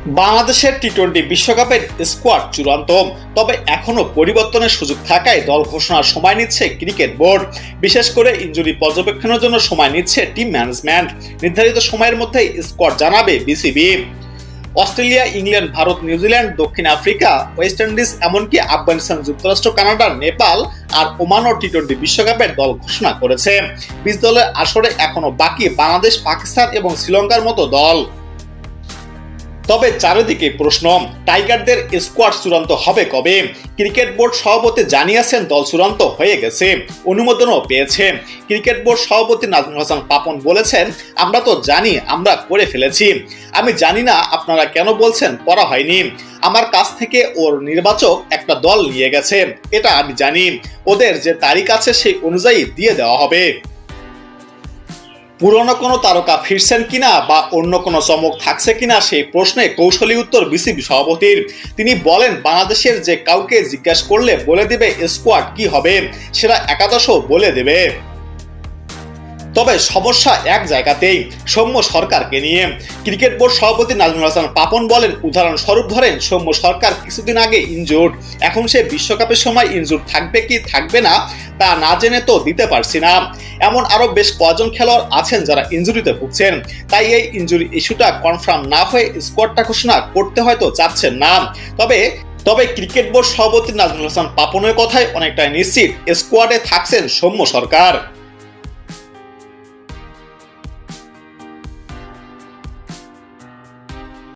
বাংলাদেশের টি-20 বিশ্বকাপের স্কোয়াড চূড়ান্ত, তবে এখনো পরিবর্তনের সুযোগ থাকায় দল ঘোষণার সময় নিচ্ছে ক্রিকেট বোর্ড। বিশেষ করে ইনজুরি পর্যবেক্ষণের জন্য সময় নিচ্ছে টিম ম্যানেজমেন্ট। নির্ধারিত সময়ের মধ্যেই স্কোয়াড জানাবে BCB. Australia, England, Bharat, New Zealand, দক্ষিণ আফ্রিকা, ওয়েস্ট ইন্ডিজ, এমনকি আফগানিস্তান, যুক্তরাষ্ট্র, কানাডা, নেপাল আর ওমানও টি-20 বিশ্বকাপের দল ঘোষণা করেছে। 20 দলের আসরে এখনো বাকি বাংলাদেশ, পাকিস্তান এবং শ্রীলঙ্কার মতো দল। তবে চারিদিকে প্রশ্ন, টাইগারদের স্কোয়াড চূড়ান্ত হবে কবে? ক্রিকেট বোর্ড সভাপতি জানিয়েছেন দল চূড়ান্ত হয়ে গেছে, অনুমোদনও পেয়েছে। ক্রিকেট বোর্ড সভাপতি নাজমুল হাসান পাপন বলেছেন, আমরা তো জানি আমরা করে ফেলেছি। আমি জানি না আপনারা কেন বলছেন করা হয়নি। আমার কাছ থেকে ওর নির্বাচক একটা দল নিয়ে গেছে, এটা আমি জানি। ওদের যে তারিখ আছে সেই অনুযায়ী দিয়ে দেওয়া হবে। পুরনো কোনো তারকা ফিরছেন কিনা বা অন্য কোনো চমক থাকছে কিনা সেই প্রশ্নে কৌশলী উত্তর বিসিবি সভাপতির। তিনি বলেন, বাংলাদেশের যে কাউকে জিজ্ঞাসা করলে বলে দিবে স্কোয়াড কি হবে, সেটা একাদশও বলে দেবে। তবে সমস্যা এক জায়গাতেই, সৌম্য সরকারকে নিয়ে। ক্রিকেট বোর্ড সভাপতি নাজমুল হাসান পাপন বলেন, উদাহরণস্বরূপ ধরেন সৌম্য সরকার কিছুদিন আগে ইনজুর্ড। এখন সে বিশ্বকাপের সময় ইনজুর্ড থাকবে কি থাকবে না তা না জেনে তো দিতে পারছি না। এমন আরো বেশ কয়েকজন খেলোয়াড় আছেন যারা ইনজুরিতে ভুগছেন, তাই এই ইনজুরি ইস্যুটা কনফার্ম না হয়ে স্কোয়াডটা ঘোষণা করতে হয়তো চাচ্ছেন না। তবে ক্রিকেট বোর্ড সভাপতি নাজমুল হাসান পাপনের কথায় অনেকটা নিশ্চিত, স্কোয়াডে থাকছেন সৌম্য সরকার।